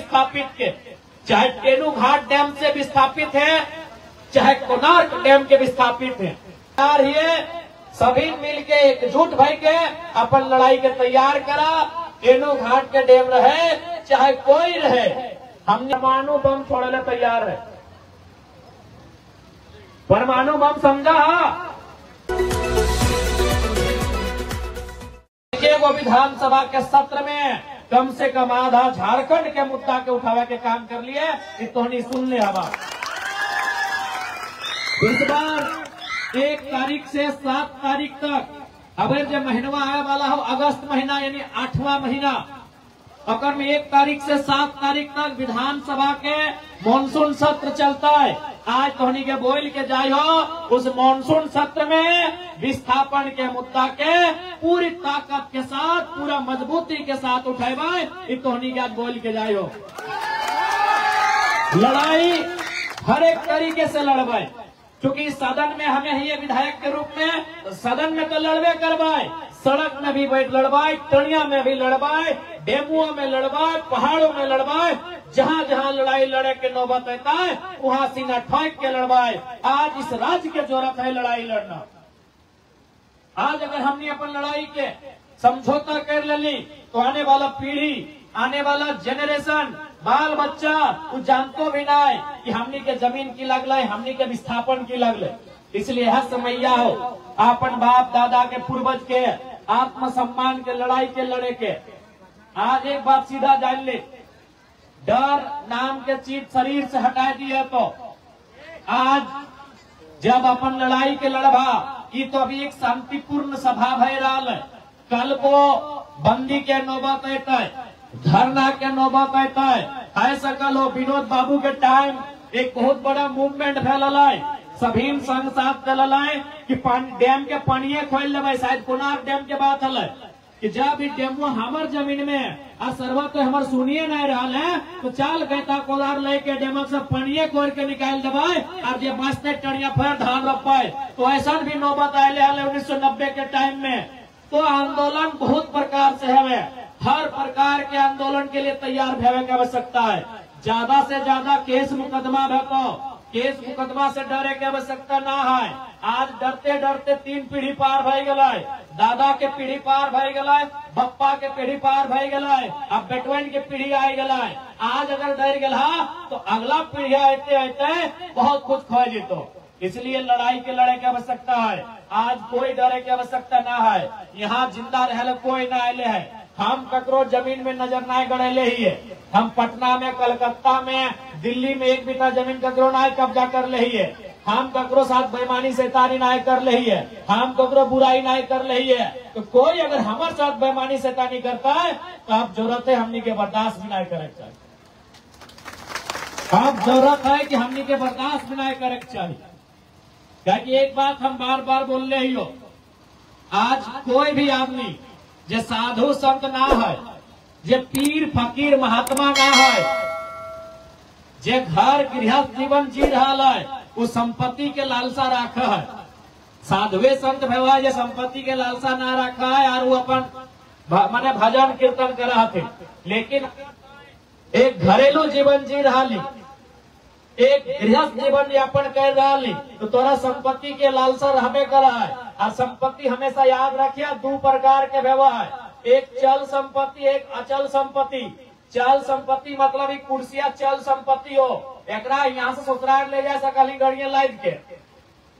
विस्थापित के, चाहे टेनू घाट डैम से विस्थापित है, चाहे कोणार्क डैम के विस्थापित है। तैयार हिए सभी मिलके एकजुट भई के अपन लड़ाई के तैयार करा। टेनू घाट के डैम रहे चाहे कोई रहे, हम परमाणु बम छोड़े ले तैयार है। परमाणु बम समझा। वो विधानसभा के सत्र में कम से कम आधा झारखंड के मुद्दा के उठावे के काम कर लिए, तोहनी सुन ले। हवा इस बार 1 तारीख से 7 तारीख तक अगर जो महीनवा आने वाला हो, अगस्त महीना यानी 8वां महीना, अगर में 1 तारीख से 7 तारीख तक विधानसभा के मानसून सत्र चलता है। आज तोहनी के बोल के जाय हो, उस मानसून सत्र में विस्थापन के मुद्दा के पूरी ताकत के साथ, पूरा मजबूती के साथ उठेबे, तोहनी के आज बोल के जाय हो। लड़ाई हर एक तरीके से लड़बे, क्योंकि सदन में हमें ये विधायक के रूप में सदन में तो लड़बे करवाए, सड़क में भी बैठ लड़वाए, टनिया में भी लड़वाए, डेमुओं में लड़वाए, पहाड़ों में लड़वाए, जहाँ जहाँ लड़ाई लड़े के नौबत आता है वहाँ सीना ठोक के लड़वाए। आज इस राज्य के जरूरत है लड़ाई लड़ना। आज अगर हमने अपन लड़ाई के समझौता कर ली तो आने वाला पीढ़ी, आने वाला जनरेशन, बाल बच्चा वो जानतो भी ना कि हमनी के जमीन की लगल, हमनी के विस्थापन की लगल। इसलिए हर समैया हो अपन बाप दादा के पूर्वज के आत्मसम्मान के लड़ाई के लड़े के। आज एक बात सीधा जान ले, डर नाम के चीज शरीर से हटा दिए तो आज जब अपन लड़ाई के लड़बा की तो अभी एक शांतिपूर्ण सभा भय रहा है। कल को बंदी के नौबत आता है, धरना के नौबत आता है। ऐसा कल हो विनोद बाबू के टाइम एक बहुत बड़ा मूवमेंट फैलल है, सभी संग साथ चलल है कि डैम के पानिये खोल लेवे। शायद कोणार्क डैम के बात है कि जब भी डेमो हमार जमीन में आ सर्वा तो हमार सुनिए नहीं रहा है, तो चाल कहता कोलार लेके डेमक से पानिये खोल के निकाल देवे और ये बचते टनिया फिर धान रोपाए। तो ऐसा भी नौबत आये 1990 के टाइम में। तो आंदोलन बहुत प्रकार से है, हर प्रकार के आंदोलन के लिए तैयार होने की आवश्यकता है। ज्यादा से ज्यादा केस मुकदमा भेटो, केस मुकदमा से डरे की आवश्यकता ना है। आज डरते डरते 3 पीढ़ी पार भई गए, दादा के पीढ़ी पार भई गए, बप्पा के पीढ़ी पार भई गए, अब बेटवन के पीढ़ी आई गए। आज अगर डर गया तो अगला पीढ़ी आते आते बहुत कुछ खो जीतो। इसलिए लड़ाई के लड़े की आवश्यकता है। आज कोई डरे की आवश्यकता ना है। यहाँ जिंदा रहे कोई ना आये है। हम ककरो जमीन में नजर ना गड़ेले ही है। हम पटना में, कलकत्ता में, दिल्ली में एक बिता जमीन ककरो ना कब्जा कर ले ही है। हम ककरो साथ बेईमानी शैतानी ना कर ले ही है। हम ककरो बुराई ना कर ले ही है। तो कोई अगर हमारे साथ बेईमानी शैतानी करता है तो अब जरूरत है हमनी के बर्दाश्त भी ना करे चाहिए। अब जरूरत है कि हमनी के बर्दाश्त भी ना करे चाहिए। क्योंकि एक बात हम बार बार बोल रहे ही हो, आज कोई भी आदमी जे साधु संत ना है, जे पीर फकीर महात्मा ना है, जे घर गृहस्थ जीवन जी रहा है, वो संपत्ति के लालसा रखा है। साधुए संत भगवान जे संपत्ति के लालसा ना रखा है और वो अपन माने भजन कीर्तन कर रहा थे, लेकिन एक घरेलू जीवन जी रहा, एक गृहस्थ जीवन यापन कर रहा, तो तोरा संपत्ति के लालसा रहबे कर रहा है। और संपत्ति हमेशा याद रखिए 2 प्रकार के व्यवहार है, एक चल संपत्ति, एक अचल संपत्ति। चल संपत्ति मतलब एक कुर्सिया चल संपत्ति हो, एकरा यहाँ से ससुराल ले जा सकल गड़िया लाद के,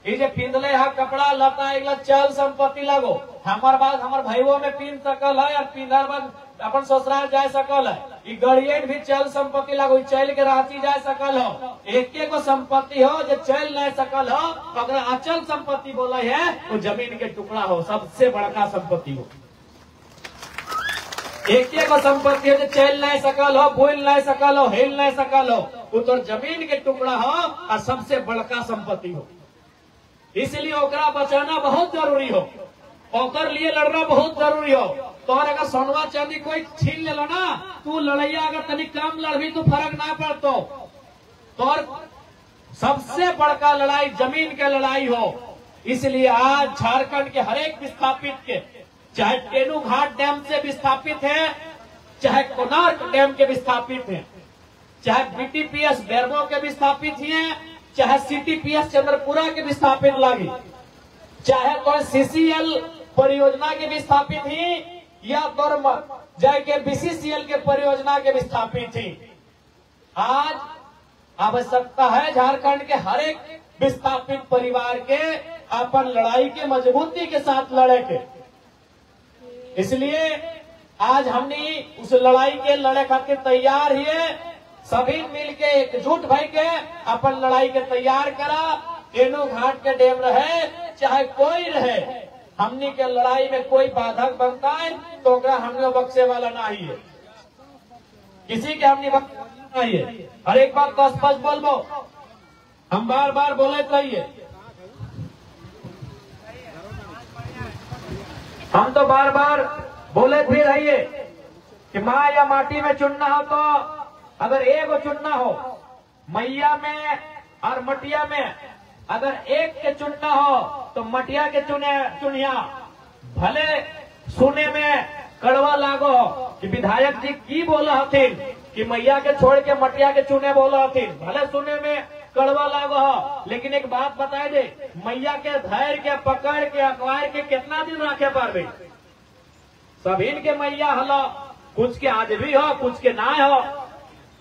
ये पिंधले है कपड़ा लता एक चल संपत्ति लगो। हमार बात हमार भाइयों में पिंध सकल है और पिंधर बाद अपन ससुराल जा सकल है। ये गड़ियन भी चल संपत्ति लगो, चल के रांची जा सकल हो। एक को संपत्ति हो जो चल नहीं सकल हो, अगर अचल संपत्ति बोला है वो जमीन के टुकड़ा हो, सबसे बड़का संपत्ति हो। एक को संपत्ति हो जो चल नहीं सकल हो, बोल नहीं सकल हो, हिल नहीं सकल हो, वो तो जमीन के टुकड़ा हो और सबसे बड़का संपत्ति हो। इसलिए ओकरा बचाना बहुत जरूरी हो, ओकर लिए लड़ना बहुत जरूरी हो। तो अगर सोनवा चांदी कोई छीन ले लो ना, तू लड़ैया अगर तनी कम लड़बी तो फर्क ना पड़तो। तो सबसे बड़का लड़ाई जमीन के लड़ाई हो। इसलिए आज झारखंड के हरेक विस्थापित के, चाहे टेनू घाट डैम से विस्थापित है, चाहे कोणार्क डैम के विस्थापित है, चाहे बीटीपीएस बेरमो के भी स्थापित हुए, चाहे सीटीपीएस चंद्रपुरा के भी स्थापित लगी, चाहे कोई सीसीएल परियोजना के भी स्थापित ही या जाके बीसीसीएल के परियोजना के भी स्थापित थी। आज आवश्यकता है झारखंड के हर एक विस्थापित परिवार के अपन लड़ाई के मजबूती के साथ लड़े के। इसलिए आज हमने उस लड़ाई के लड़े खातिर तैयार हिए, सभी मिलके एकजुट भई के अपन लड़ाई के तैयार करा। केनो घाट के डेम रहे चाहे कोई रहे, हमनी के लड़ाई में कोई बाधक बनता है तो हमने बख्शे वाला नहीं है, किसी के हमने बख्शे नहीं है। हर एक बात को स्पष्ट बोलबो, हम बार बार बोले रहिए, हम तो बार बार बोले भी रहिए कि माँ या माटी में चुनना हो तो अगर एक चुनना हो, मैया में और मटिया में अगर एक के चुनना हो तो मटिया के चुनिया। भले सुने में कड़वा लागो कि विधायक जी की बोला हथिन कि मैया के छोड़ के मटिया के चुने बोला हथिन, भले सुने में कड़वा लागो हो, लेकिन एक बात बताए दे, मैया के धैर्य के पकड़ के अखबार के कितना दिन रखे पारबे। सभी के मैया हलो, कुछ के आज भी हो कुछ के ना हो,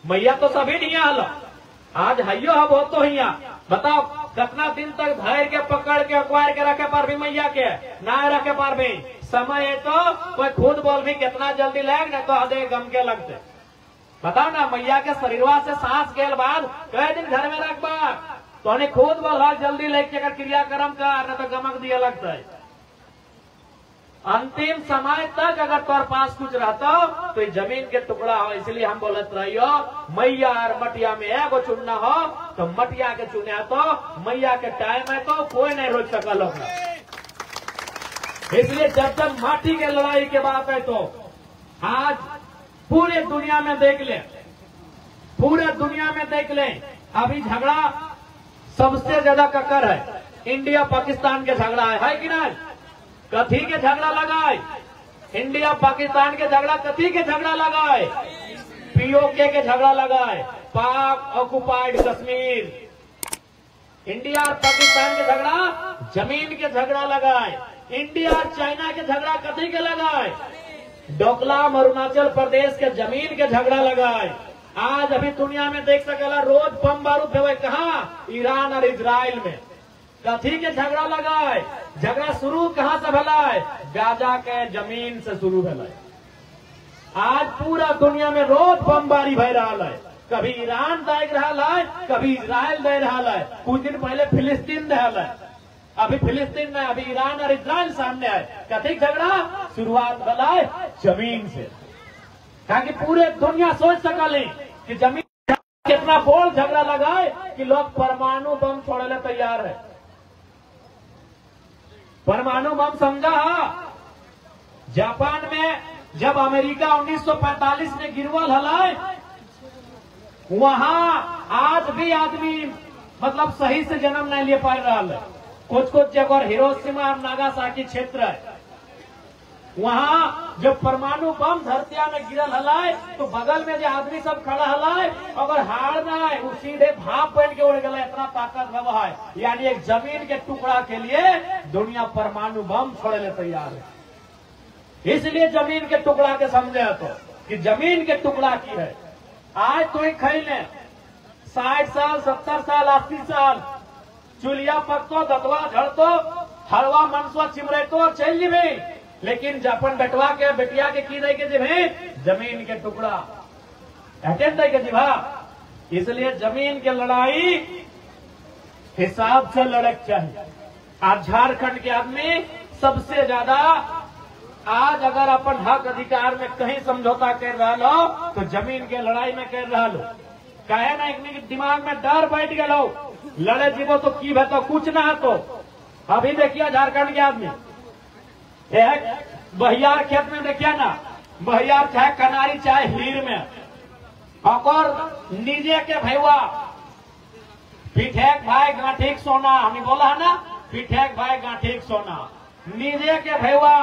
मैया तो सभी नहीं हलो, आज हइयो हो वो तो हिया। बताओ कितना दिन तक धैर्य के पकड़ के अखबार के रखे पारबी, मैया के ना रखे पारबी। समय है तो कोई खुद बोल भी कितना जल्दी लग न तो आधे गम के लगते। बताओ ना, मैया के शरीरवा से सांस गेल बाद कई दिन घर में रखबा तो खुद बोल जल्दी लेके क्रियाक्रम कर, न तो गमक दिया लगता है। अंतिम समय तक अगर तोर पास कुछ रहता तो जमीन के टुकड़ा हो। इसलिए हम बोलत रहियो, मैया और मटिया में एगो चुनना हो तो मटिया के चुने तो मैया के टाइम है तो कोई नहीं रोक सकल होगा। इसलिए जब तक माटी के लड़ाई के बात है तो आज पूरे दुनिया में देख ले, पूरे दुनिया में देख ले, अभी झगड़ा सबसे ज्यादा ककर है इंडिया पाकिस्तान के झगड़ा है कि नहीं? कथी के झगड़ा लगाए? इंडिया पाकिस्तान के झगड़ा कथी के झगड़ा लगाए? पीओके के झगड़ा लगाए, पाक ऑक्युपाइड कश्मीर। इंडिया और पाकिस्तान के झगड़ा जमीन के झगड़ा लगाए। इंडिया और चाइना के झगड़ा कथी के लगाए? डोकलाम अरुणाचल प्रदेश के जमीन के झगड़ा लगाए। आज अभी दुनिया में देख सकला रोज बम बारूद हुए कहा? ईरान और इजराइल में। कथी के झगड़ा लगाए? झगड़ा शुरू कहां से भला है? गाजा के जमीन से शुरू भला है। आज पूरा दुनिया में रोज बमबारी भय रहा है, कभी ईरान देख रहा है, कभी इजराइल दे रहा है, कुछ दिन पहले फिलिस्तीन दे रहा है, अभी फिलिस्तीन में, अभी ईरान और इजराइल सामने आए। कथी झगड़ा? शुरुआत भला है जमीन से, ताकि पूरे दुनिया सोच सकले कि जमीन कितना बोल झगड़ा लगाए कि लोग परमाणु बम छोड़ने तैयार है। परमाणु बम समझा? जापान में जब अमेरिका 1945 में गिरवल हलाए, वहां आज भी आदमी मतलब सही से जन्म नहीं ले पा रहा है। कुछ कुछ जगह हिरोशिमा और नागासाकी क्षेत्र है, वहां जब परमाणु बम धरतिया में गिरल हलाए तो बगल में जो आदमी सब खड़ा हलाए, अगर हार ना है वो सीधे भाप बन के उड़ गया, इतना ताकत रहा है। यानी एक जमीन के टुकड़ा के लिए दुनिया परमाणु बम छोड़ने तैयार है। इसलिए जमीन के टुकड़ा के समझे तो कि जमीन के टुकड़ा की है। आज तो एक खैले 60 साल 70 साल 80 साल चूल्हा पकतो, दतवा झड़तो, हलवा मनसवा चिमरेतो चल जीवे, लेकिन अपन बेटवा के बेटिया के की दे के जीवे? जमीन के टुकड़ा अटेंड दे के जीवा। इसलिए जमीन के लड़ाई हिसाब से लड़क चाहिए। आज झारखंड के आदमी सबसे ज्यादा आज अगर अपन हक अधिकार में कहीं समझौता कर रहा हो तो जमीन के लड़ाई में कर रहा हो। कहे ना एक दिमाग में डर बैठ गया, लड़े जीवो तो की है तो कुछ ना है। तो अभी देखिए झारखंड के आदमी बहियार खेत में देखिए ना, बहियार चाहे कनारी चाहे हीर में, और नीजे के भैया पिठेक भाई गांठीक सोना, हमें बोला है ना, पिठेक भाई गांठीक सोना, नीजे के भैया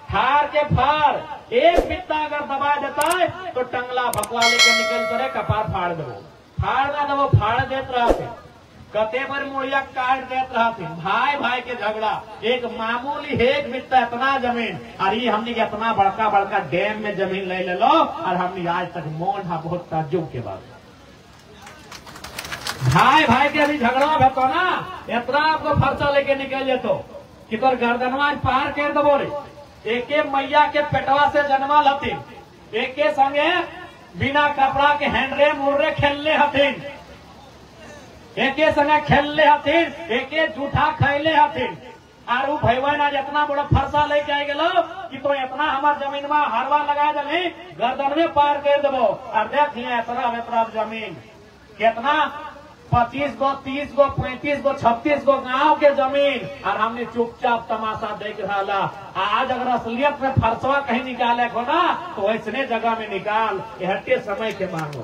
फाड़ के फाड़, एक बित्ता अगर दबा देता है तो टंगला भकवा लेके निकल करे, कपार फाड़ दो, फाड़ ना दो, फाड़ देते रहते, कते पर मुड़िया काट देते रहते। भाई भाई के झगड़ा, एक मामूली एक बित्ता इतना जमीन, और ये हमने इतना बड़का बड़का डैम में जमीन ले लो, और हमने आज तक मौन है, बहुत ताज्जुब के बाद। भाई भाई के अभी झगड़ा भेतो ना, इतना आपको फर्चा लेके निकल जेतो कि तोर गर्दनवा पार कर दबो रे। एके मैया के पेटवा से जन्मल हथिन, एके संगे बिना कपड़ा के हैंडरे मुर्रे खेलने हथिन, एके संगे खेलने हथिन, एके जूठा खैले हथिन, और वो भैया ना जितना बड़ा फरसा लेके आ गेलो कि तो इतना हमार जमीन में हरवा लगा दे, गर्दन में पार कर देबो। और देख इतना जमीन कितना 25 गो 30 गो 35 गो 36 गो गांव के जमीन, और हमने चुपचाप तमाशा देख रहा। आज अगर असलियत में फरसवा कहीं निकाले को ना, तो ऐसने जगह में निकाल, हटे समय के मांगो।